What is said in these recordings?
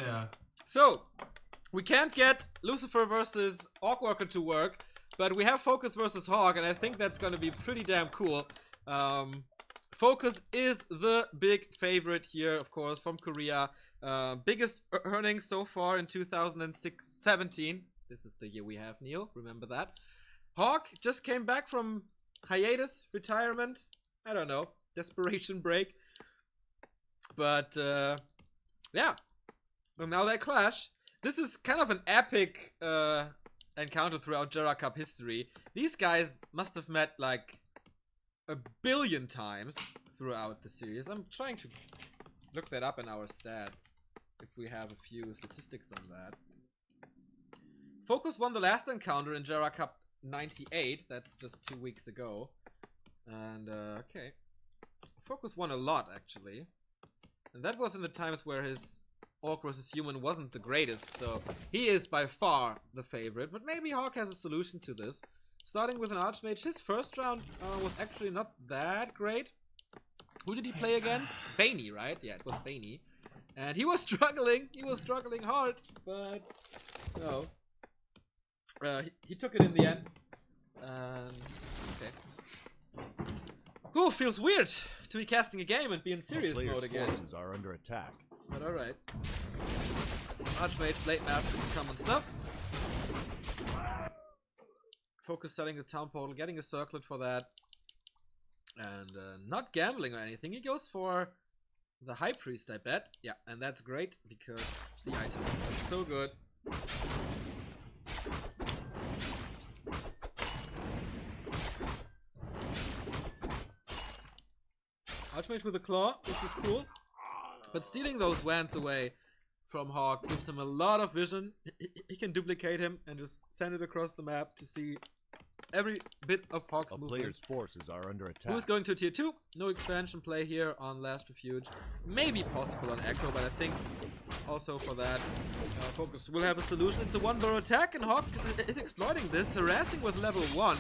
Yeah. So, we can't get Lucifer versus Orcworker to work, but we have FoCuS versus Hawk, and I think that's going to be pretty damn cool. FoCuS is the big favorite here, of course, from Korea. Biggest earnings so far in 2017. This is the year we have, Neil. Remember that. Hawk just came back from hiatus, retirement. I don't know. Desperation break. But, yeah. Well, now they clash. This is kind of an epic encounter throughout Gera Cup history. These guys must have met like a billion times throughout the series. I'm trying to look that up in our stats, if we have a few statistics on that. FoCuS won the last encounter in Gera Cup 98. That's just 2 weeks ago. And, okay. FoCuS won a lot, actually. And that was in the times where his Orc vs. Human wasn't the greatest, so he is by far the favorite. But maybe Hawk has a solution to this. Starting with an Archmage, his first round was actually not that great. Who did he play against? Bainey, right? Yeah, it was Bainey. And he was struggling. He was struggling hard, but no. He took it in the end. And okay. Ooh, feels weird to be casting a game and be in serious mode again. Forces are under attack. But alright. Archmage, Blade Master, common stuff. FoCuS selling the Town Portal, getting a Circlet for that. And not gambling or anything. He goes for the High Priest, I bet. Yeah, and that's great because the item is just so good. Archmage with a Claw, which is cool. But stealing those Vans away from Hawk gives him a lot of vision. He can duplicate him and just send it across the map to see every bit of Hawk's movement. Player's forces are under attack. Who's going to tier 2? No expansion play here on Last Refuge. Maybe possible on Echo, but I think also for that FoCuS will have a solution. It's a 1-burrow attack and Hawk is exploiting this, harassing with level 1.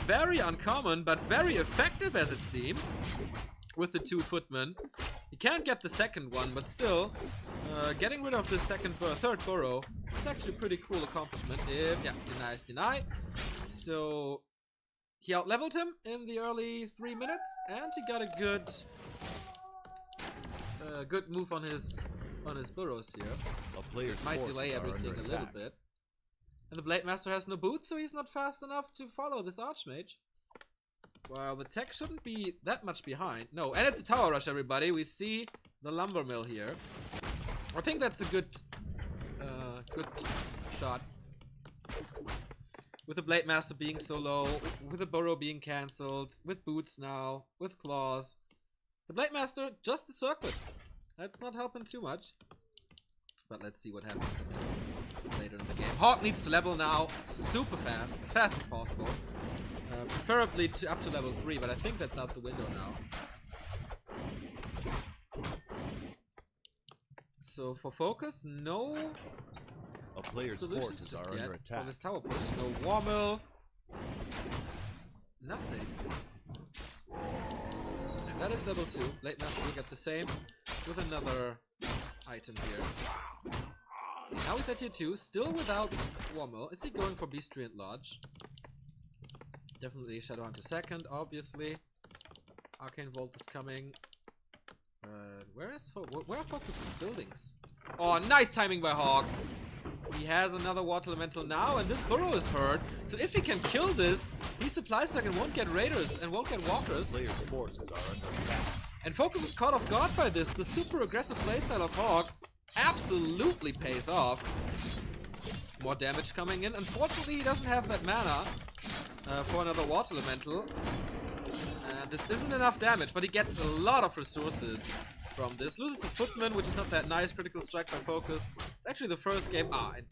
Very uncommon, but very effective as it seems. With the 2 footmen. He can't get the second one, but still, getting rid of the third burrow is actually a pretty cool accomplishment. If, yeah, deny. So, he outleveled him in the early 3 minutes, and he got a good move on his burrows here. It might delay everything a little bit. And the Blade Master has no boots, so he's not fast enough to follow this Archmage. Well, the tech shouldn't be that much behind. No, and it's a tower rush, everybody. We see the lumber mill here. I think that's a good shot. With the Blade Master being so low, with the burrow being cancelled, with boots now, with claws. The Blade Master, just the circlet. That's not helping too much. But let's see what happens later in the game. Hawk needs to level now super fast, as fast as possible. Preferably up to level 3, but I think that's out the window now. So for FoCuS, no a player's solutions forces just are yet under attack. for this tower push. No war mill. Nothing. And that is level 2. Blade Master will get the same with another item here. Okay, now he's at tier 2, still without war mill. Is he going for Beastry and Lodge? Definitely Shadowhunter second, obviously. Arcane Vault is coming. Where are FoCuS' buildings? Oh, nice timing by Hawk. He has another Water Elemental now, and this burrow is hurt. So if he can kill this, he supply stack and won't get Raiders and won't get Walkers. Player's forces are under attack. And FoCuS is caught off guard by this. The super aggressive playstyle of Hawk absolutely pays off. More damage coming in. Unfortunately, he doesn't have that mana for another Water Elemental. And this isn't enough damage, but he gets a lot of resources from this. Loses a Footman, which is not that nice. Critical strike by FoCuS. It's actually the first game. It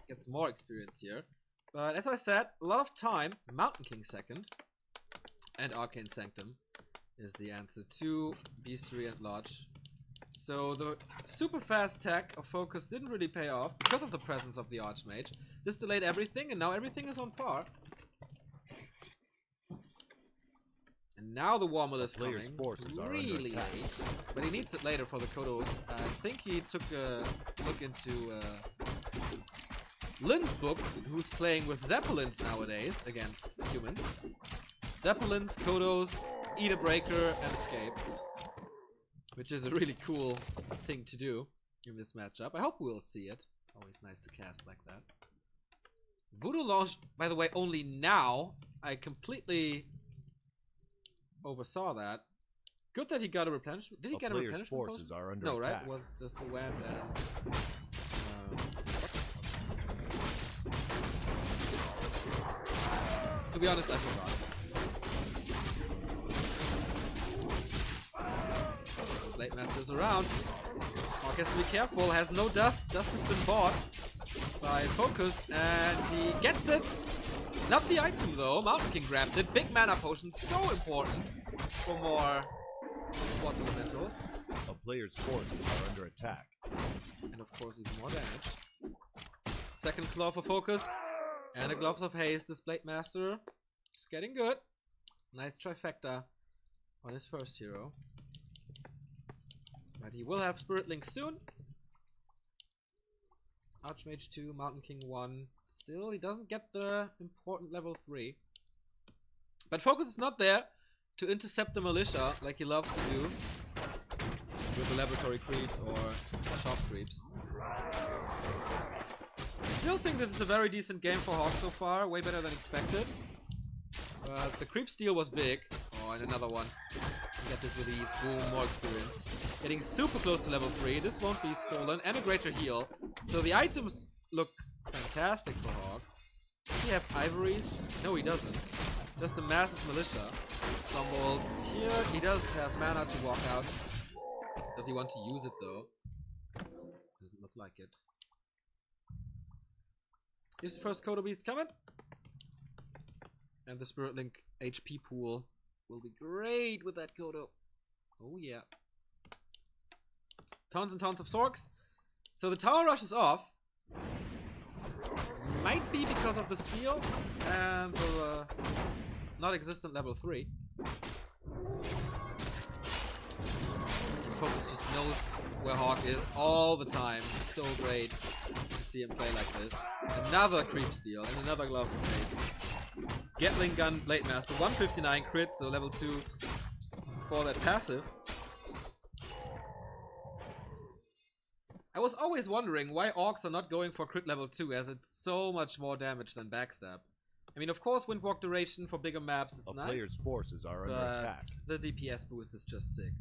gets more experience here. But as I said, a lot of time. Mountain King second. And Arcane Sanctum is the answer to Beastry and Lodge. So the super fast tech of FoCuS didn't really pay off because of the presence of the Archmage. This delayed everything, and now everything is on par. And now the Warmel is coming. Player's forces are Really under attack. late. But he needs it later for the Kodos. I think he took a look into Lynn's book, who's playing with Zeppelins nowadays against humans. Zeppelins, Kodos, eat a breaker, and escape. Which is a really cool thing to do in this matchup. I hope we'll see it. It's always nice to cast like that. Voodoo launched, by the way, only now. I completely oversaw that. Good that he got a replenishment. Did he get a replenishment? Forces are under no, attack. right? It was just a wand and... to be honest, I forgot. Blade Master's around. Hawk has to be careful. Has no dust. Dust has been bought by FoCuS, and he gets it. Not the item though. Mountain King grabbed it. Big mana potion, so important for more water elementals. A player's forces are under attack. And of course, even more damage. Second claw for FoCuS. And a Gloves of Haste. This Blade Master is getting good. Nice trifecta on his first hero. But he will have Spirit Link soon. Archmage 2, Mountain King 1. Still, he doesn't get the important level 3. But FoCuS is not there to intercept the militia like he loves to do with the laboratory creeps or shop creeps. I still think this is a very decent game for Hawk so far, way better than expected. But the creep steal was big. Oh, and another one. Get this with ease. Boom, more experience. Getting super close to level 3. This won't be stolen. And a greater heal. So the items look fantastic for Hawk. Does he have ivories? No, he doesn't. Just a massive militia. Stumbled here. He does have mana to walk out. Does he want to use it though? Doesn't look like it. Here's the first Kodo Beast coming. And the Spirit Link HP pool will be great with that Kodo. Oh yeah. Tons and tons of Sorks. So the Tower Rush is off. Might be because of the steal and the not existent level 3. FoCuS just knows where Hawk is all the time. It's so great to see him play like this. Another creep steal and another Gloves of Haste. Gatling Gun Blade Master, 159 crit, so level 2 for that passive. I was always wondering why Orcs are not going for crit level 2, as it's so much more damage than Backstab. I mean, of course, Windwalk Duration for bigger maps, it's nice. A player's forces are under attack. The DPS boost is just sick.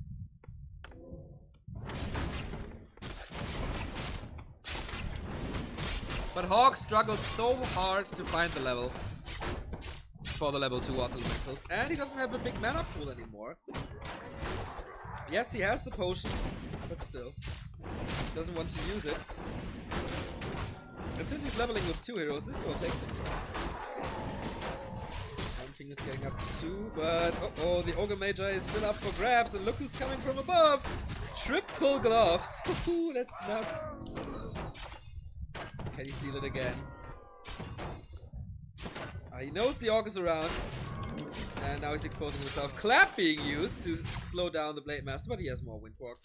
But Hawk struggled so hard to find the level for the level 2 water elementals, and he doesn't have a big mana pool anymore. Yes, he has the potion, but still doesn't want to use it. And since he's leveling with 2 heroes, this will take some time. King is getting up to 2, but uh-oh, the Ogre Magi is still up for grabs, and look who's coming from above! Triple gloves! Woohoo, that's nuts! Can he steal it again? He knows the Orc is around, and now he's exposing himself. Clap being used to slow down the Blade Master, but he has more Windwalk.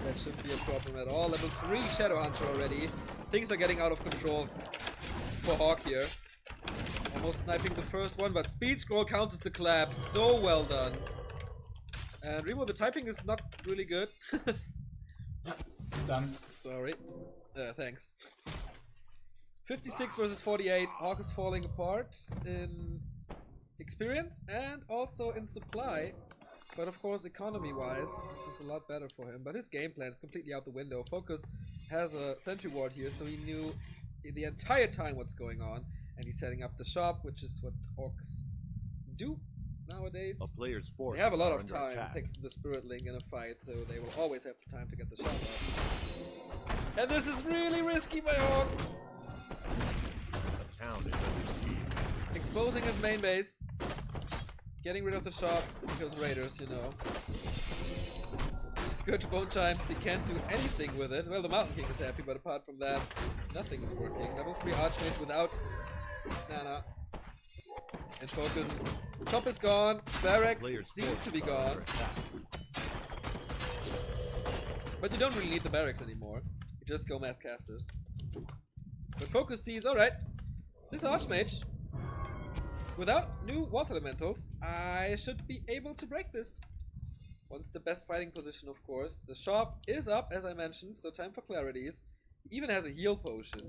That shouldn't be a problem at all. Level 3 Shadowhunter already. Things are getting out of control for Hawk here. Almost sniping the first one, but Speed Scroll counters the clap. So well done. And Remo, the typing is not really good. Yeah, done. Sorry. Thanks. 56 versus 48. Hawk is falling apart in experience and also in supply. But of course, economy-wise, this is a lot better for him. But his game plan is completely out the window. FoCuS has a sentry ward here, so he knew the entire time what's going on. And he's setting up the shop, which is what Orcs do nowadays. A player's force. They have a lot of time thanks to the Spirit Link in a fight, though they will always have the time to get the shop up. And this is really risky by Hawk. The town is under siege. Exposing his main base. Getting rid of the shop because Raiders, you know. Scourge Bone Chimes, he can't do anything with it. Well, the Mountain King is happy, but apart from that, nothing is working. Level 3 Archmage without Nana. And FoCuS Top is gone. Barracks Players' seem forces to be are gone. under attack. But you don't really need the barracks anymore. You just go mass casters. But FoCuS sees, alright, this Archmage, without new water elementals, I should be able to break this. Wants the best fighting position, of course. The shop is up, as I mentioned, so time for clarities. He even has a heal potion.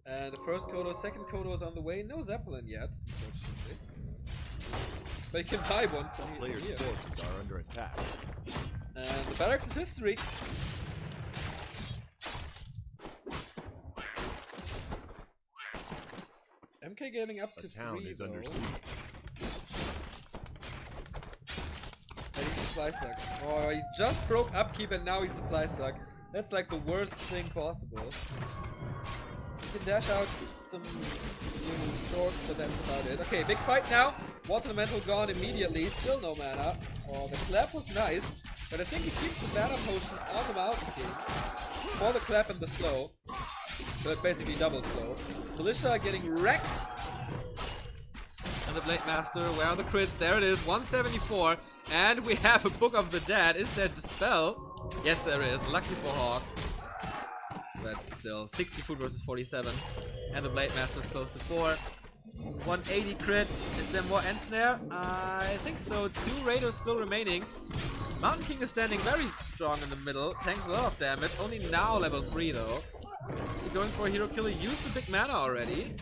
And the first Kodo, second Kodo is on the way. No Zeppelin yet, unfortunately. But you can buy one from Players' here. forces are under attack. And the barracks is history. MK getting up to The town 3 is though. under siege. And he's supply stuck. Oh, he just broke upkeep and now he's supply stuck. That's like the worst thing possible. He can dash out some new swords, but that's about it. Okay, big fight now. Water Elemental gone immediately. Still no mana. Oh, the clap was nice. But I think he keeps the mana potion on the Mountain King. For the clap and the slow. So it's basically double slow. Militia getting wrecked. And the Blade Master, where are the crits? There it is, 174. And we have a Book of the Dead. Is there Dispel? Yes, there is. Lucky for Hawk. But still, 60 food versus 47. And the Blade Master's close to 4. 180 crit. Is there more Ensnare? I think so. 2 Raiders still remaining. Mountain King is standing very strong in the middle. Tanks a lot of damage. Only now level 3 though. Is he going for a hero kill? He used the big mana already.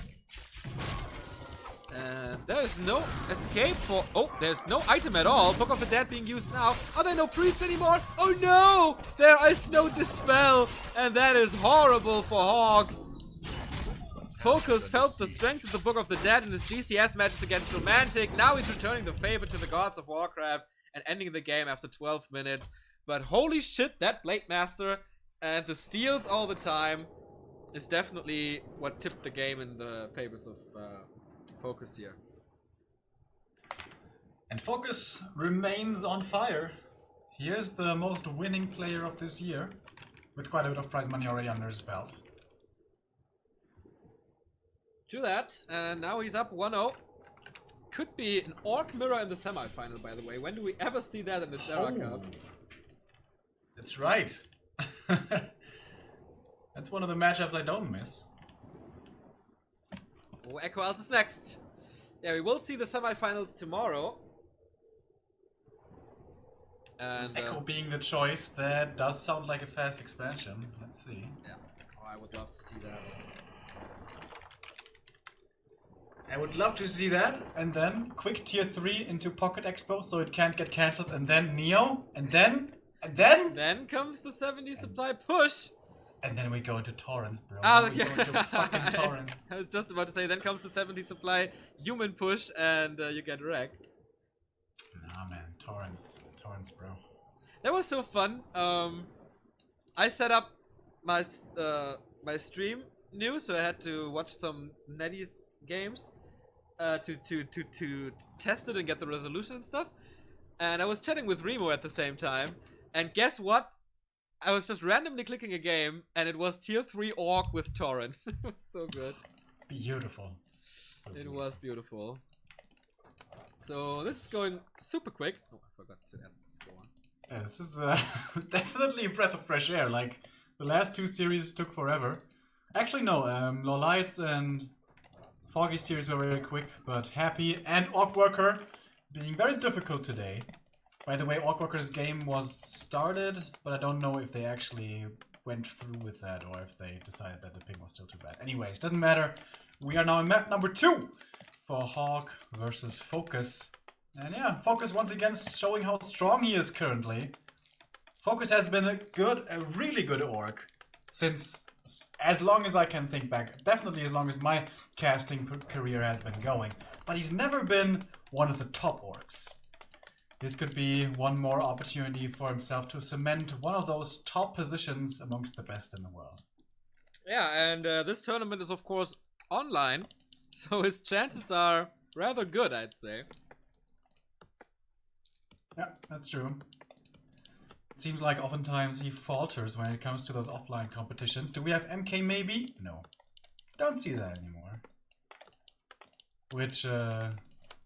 And there is no escape for... Oh, there's no item at all. Book of the Dead being used now. Are there no priests anymore? Oh no! There is no Dispel. And that is horrible for Hawk. FoCuS felt the strength of the Book of the Dead in his GCS matches against Romantic. Now he's returning the favor to the gods of Warcraft and ending the game after 12 minutes. But holy shit, that Blade Master and the steals all the time is definitely what tipped the game in the favors of FoCuS here. And FoCuS remains on fire. He is the most winning player of this year, with quite a bit of prize money already under his belt. True that, and now he's up 1-0. Could be an Orc Mirror in the semi-final, by the way. When do we ever see that in the Gera Cup? That's right. That's one of the matchups I don't miss. Oh, Echo Else is next. Yeah, we will see the semi-finals tomorrow. And Echo being the choice, that does sound like a fast expansion. Let's see. yeah, oh, I would love to see that. I would love to see that, and then quick tier 3 into Pocket Expo so it can't get cancelled, and then Neo, and then... Then comes the 70 supply push. And then we go into Torrents, bro. Ah, We go into fucking Torrents. I was just about to say, then comes the 70 supply human push, and you get wrecked. Nah, man, Torrents, bro. That was so fun. I set up my my stream new, so I had to watch some Netties games to test it and get the resolution and stuff. And I was chatting with Remo at the same time. And guess what? I was just randomly clicking a game, and it was tier 3 Orc with Torrent. It was so good. Beautiful. It was beautiful. So this is going super quick. Oh, I forgot to add the score. Yeah, this is definitely a breath of fresh air. Like, the last 2 series took forever. Actually, no. Lowlights and Foggy series were very quick, but Happy and Orc Worker being very difficult today. By the way, Orc Worker's game was started, but I don't know if they actually went through with that or if they decided that the ping was still too bad. Anyways, doesn't matter. We are now in map number 2 for Hawk versus FoCuS. And yeah, FoCuS once again showing how strong he is currently. FoCuS has been a really good orc since as long as I can think back. Definitely as long as my casting career has been going. But he's never been one of the top orcs. This could be one more opportunity for himself to cement one of those top positions amongst the best in the world. Yeah, and this tournament is of course online, so his chances are rather good, I'd say. Yeah, that's true. It seems like oftentimes he falters when it comes to those offline competitions. Do we have MK maybe? No. Don't see that anymore. Which,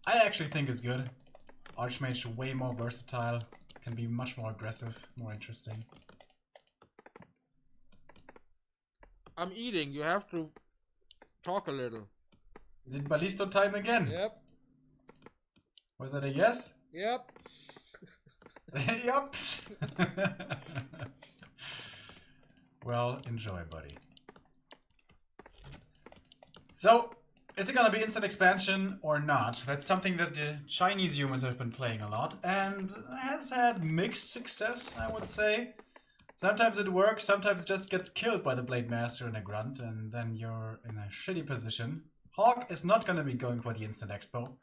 I actually think is good. Archmage way more versatile, can be much more aggressive, more interesting. I'm eating, you have to talk a little. Is it Ballisto time again? Yep. Was that a yes? Yep. Yups. Well, enjoy, buddy. So, is it gonna be instant expansion or not? That's something that the Chinese humans have been playing a lot and has had mixed success, I would say. Sometimes it works, sometimes it just gets killed by the Blade Master in a grunt, and then you're in a shitty position. Hawk is not gonna be going for the instant expo.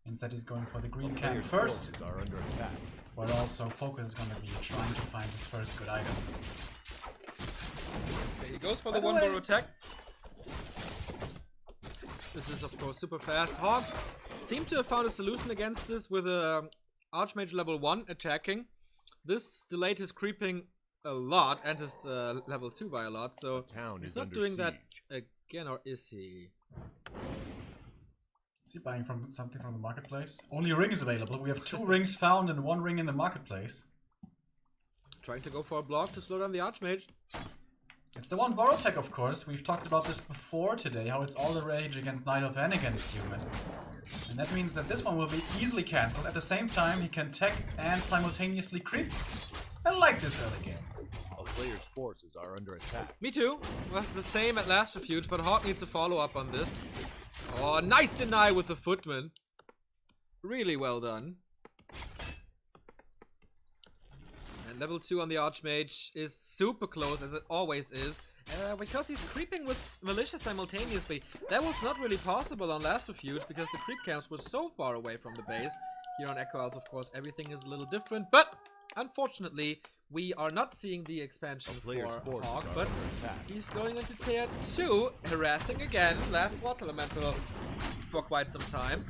Instead, he's going for the green camp Players' first. forces are under attack. But also, FoCuS is gonna be trying to find his first good item. Okay, he goes for By the the one way- burrow attack. This is of course super fast. Hawk seemed to have found a solution against this with a Archmage level 1 attacking. This delayed his creeping a lot and his level 2 by a lot, so Town he's is not under doing siege. that again, or is he? Is he buying from something from the marketplace? Only a ring is available. We have 2 rings found and 1 ring in the marketplace. Trying to go for a block to slow down the Archmage. It's the one borrow tech, of course. We've talked about this before today, how it's all the rage against Night Elf and against Human. And that means that this one will be easily cancelled. At the same time, he can tech and simultaneously creep. I like this early game. A player's forces are under attack. Me too. Well, it's the same at last refuge, but Hawk needs to follow up on this. Oh, nice deny with the footman. Really well done. And level 2 on the Archmage is super close, as it always is. Because he's creeping with Militia simultaneously. That was not really possible on last refuge, because the creep camps were so far away from the base. Here on Echo Isles, of course, everything is a little different. But, unfortunately, we are not seeing the expansion A player's for forces Hawk, are but under attack. he's going into tier 2, harassing again, last water elemental for quite some time.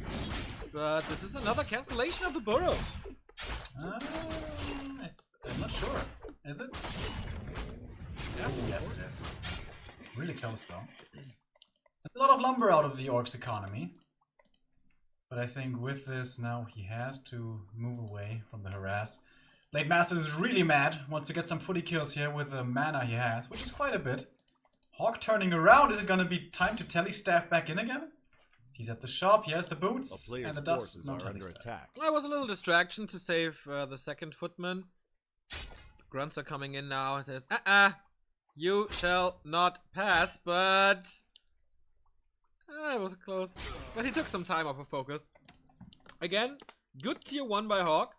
But this is another cancellation of the burrow. I'm not sure. Is it? Yeah, Yes, it is. Really close, though. A lot of lumber out of the Orc's economy. But I think with this, now he has to move away from the harass. Blade Master is really mad, wants to get some footy kills here with the mana he has, which is quite a bit. Hawk turning around, is it gonna be time to telestaff back in again? He's at the shop, he has the A boots, player's and the dust, forces no are under telestaff. attack. That was a little distraction to save the second footman. Grunts are coming in now and says, you shall not pass, but... it was close. But he took some time off of FoCuS. Again, good tier 1 by Hawk.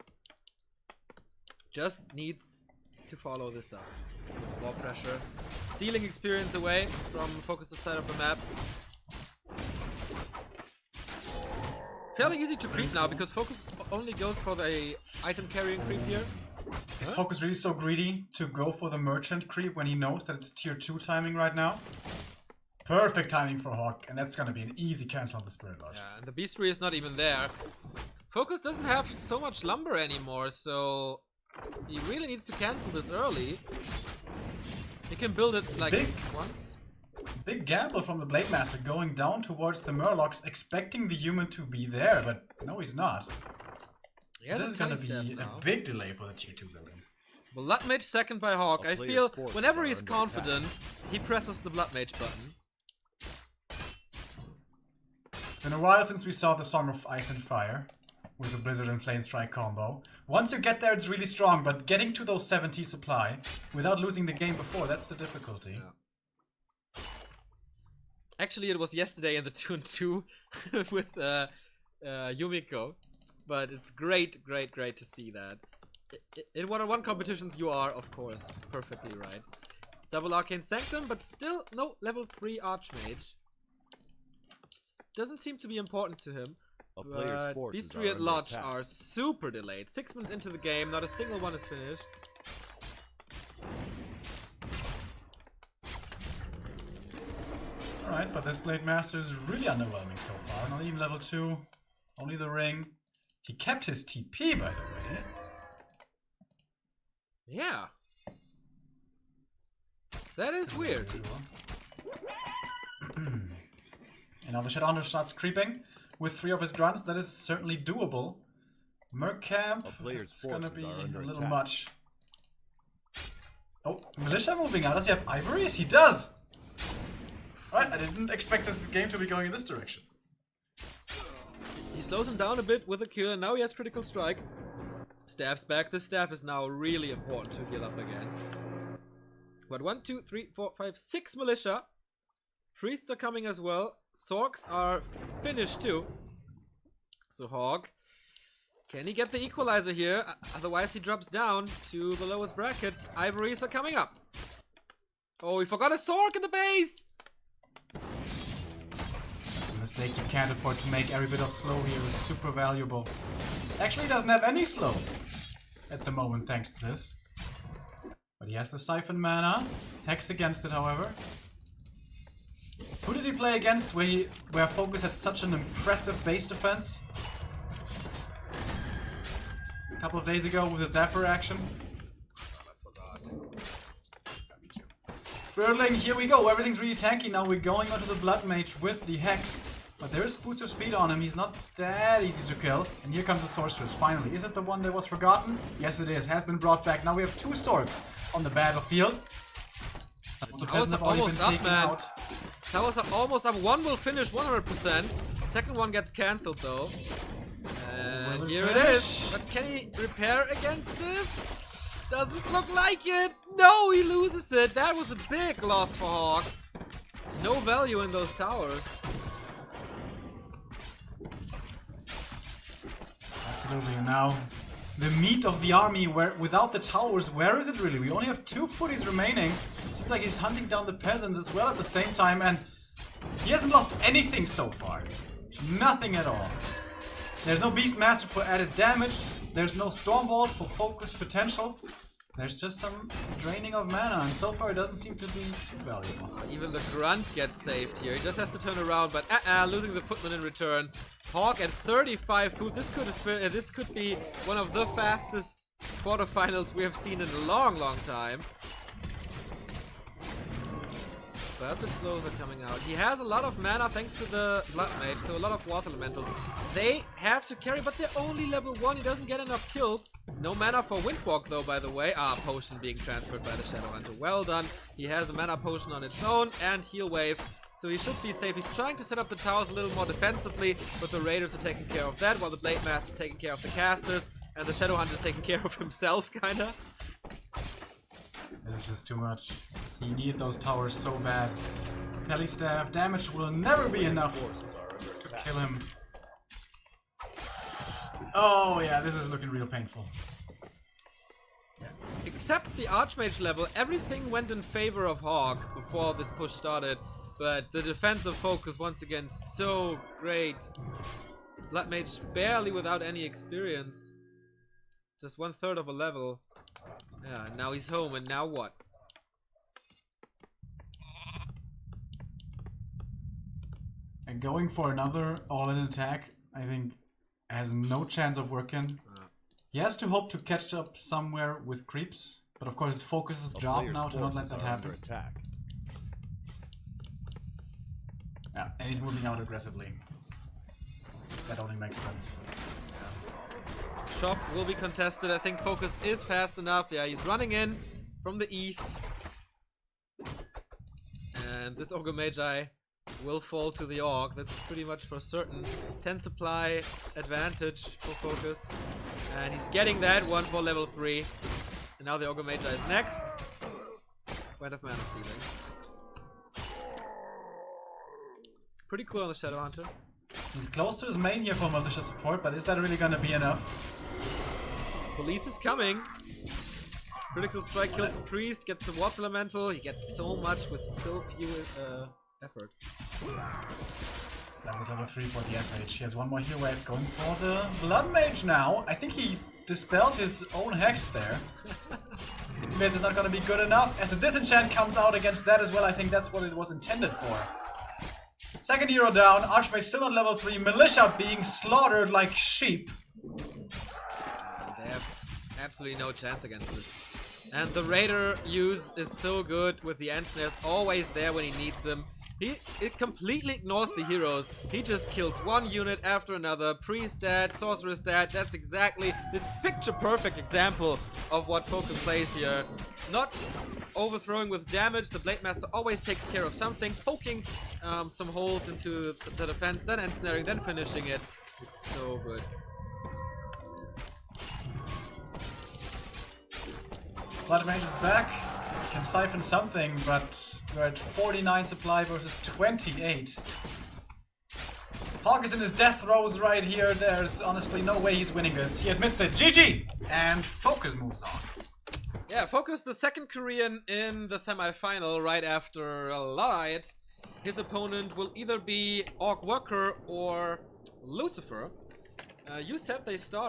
Just needs to follow this up. More pressure. Stealing experience away from FoCuS' side of the map. Fairly easy to creep now because FoCuS only goes for the item carrying creep here. Is FoCuS really so greedy to go for the merchant creep when he knows that it's tier 2 timing right now? Perfect timing for Hawk, and that's gonna be an easy cancel on the Spirit Lodge. Yeah, and the Beastry is not even there. FoCuS doesn't have so much lumber anymore, so he really needs to cancel this early. He can build it like Big. once. Big gamble from the Blade Master going down towards the Murlocs, expecting the human to be there, but no, he's not. He has This a is gonna telestaff be now. a big delay for the tier 2 buildings. Blood Mage second by Hawk. A I player's feel forces whenever are he's under confident, he presses the Blood Mage button. It's been a while since we saw the Song of Ice and Fire with the Blizzard and Flame Strike combo. Once you get there, it's really strong, but getting to those 70 supply without losing the game before, that's the difficulty. Yeah. Actually, it was yesterday in the 2-2 with Yumiko. But it's great to see that. In one-on-one competitions, you are, of course, perfectly right. Double Arcane Sanctum, but still no level 3 Archmage. Doesn't seem to be important to him. A player's But forces these 3 are at under large attack. are super delayed. 6 minutes into the game, not a single one is finished. Alright, but this Blade Master is really underwhelming so far. Not even level 2, only the ring. He kept his TP, by the way. Yeah. That is weird. And now the Shadowhunter starts creeping. with 3 of his grunts, that is certainly doable. Mercamp, A player's it's gonna forces be are under a little attack. much. Oh, Militia moving out. Does he have ivories? He does! Alright, I didn't expect this game to be going in this direction. He slows him down a bit with a kill, and now he has critical strike. Staff's back. This staff is now really important to heal up again. But 1, 2, 3, 4, 5, 6 militia. Priests are coming as well. Sorks are finished too. So Hog, can he get the equalizer here? Otherwise he drops down to the lowest bracket. Ivories are coming up. Oh, he forgot a Sork in the base! It's a mistake you can't afford to make. Every bit of slow here is super valuable. Actually, he doesn't have any slow at the moment thanks to this. But he has the Siphon mana. Hex against it, however. Who did he play against where FoCuS had such an impressive base defense? A couple of days ago with the Zapper action. I forgot. Spiritling, here we go. Everything's really tanky now. We're going onto the Blood Mage with the Hex. But there is Boots of Speed on him. He's not that easy to kill. And here comes the Sorceress, finally. Is it the one that was forgotten? Yes, it is. Has been brought back. Now we have 2 Sorks on the battlefield. The peasants have already been taken out. Towers are almost up. One will finish 100%. Second one gets cancelled though. And here it is. But can he repair against this? Doesn't look like it. No, he loses it. That was a big loss for Hawk. No value in those towers. Absolutely. Now, the meat of the army, where without the towers, where is it really? We only have 2 footies remaining. Seems like he's hunting down the peasants as well at the same time, and he hasn't lost anything so far. Nothing at all. There's no Beastmaster for added damage. There's no Stormbolt for FoCuS potential. There's just some draining of mana, and so far it doesn't seem to be too valuable. Even the Grunt gets saved here. He just has to turn around, but losing the Footman in return. Hawk at 35 food. This could be one of the fastest quarterfinals we have seen in a long, long time. But the slows are coming out. He has a lot of mana thanks to the Blood Mage, so a lot of Water Elementals. They have to carry, but they're only level 1. He doesn't get enough kills. No mana for Windwalk though, by the way. Potion being transferred by the Shadow Hunter. Well done. He has a mana potion on its own and Heal Wave. So he should be safe. He's trying to set up the towers a little more defensively, but the Raiders are taking care of that, while the Blade Master is taking care of the casters, and the Shadow Hunter is taking care of himself, kinda. It's just too much. He needed those towers so bad. Telestaff damage will never be enough to kill him. Oh yeah, this is looking real painful. Except the Archmage level, everything went in favor of Hawk before this push started. But the defensive focus once again so great. Blood Mage barely without any experience. Just 1/3 of a level. Yeah, and now he's home, and now what? And going for another all-in attack, I think, has no chance of working. He has to hope to catch up somewhere with creeps, but of course it's FoCuS's job now to not let that happen. Yeah, and he's moving out aggressively. That only makes sense. Shop will be contested. I think FoCuS is fast enough. Yeah, he's running in from the east. And this Ogre Magi will fall to the Orc. That's pretty much for certain. 10 supply advantage for FoCuS. And he's getting that one for level 3. And now the Ogre Magi is next. Point of mana stealing. Pretty cool on the Shadow Hunter. He's close to his main here for Militia support, but is that really gonna be enough? Police is coming. Critical strike kills the priest, gets the water elemental. He gets so much with so few effort. That was level 3 for the SH. He has one more heal wave going for the Blood Mage now. I think he dispelled his own hex there. Means it's not gonna be good enough. As the disenchant comes out against that as well, I think that's what it was intended for. Second hero down, Archmage still on level 3, Militia being slaughtered like sheep. They have absolutely no chance against this. And the Raider use is so good with the End Snares, always there when he needs them. It completely ignores the heroes. He just kills one unit after another. Priest dead, Sorceress dead. That's exactly the picture-perfect example of what FoCuS plays here. Not overthrowing with damage. The Blade Master always takes care of something. Poking some holes into the defense, then ensnaring, then finishing it. It's so good. Blood Mage is back. Can siphon something, but we're at 49 supply versus 28. Hawk is in his death throes right here. There's honestly no way he's winning this. He admits it. GG! And FoCuS moves on. Yeah, FoCuS, the second Korean in the semi-final right after Light. His opponent will either be Orc Worker or Lucifer. You said they started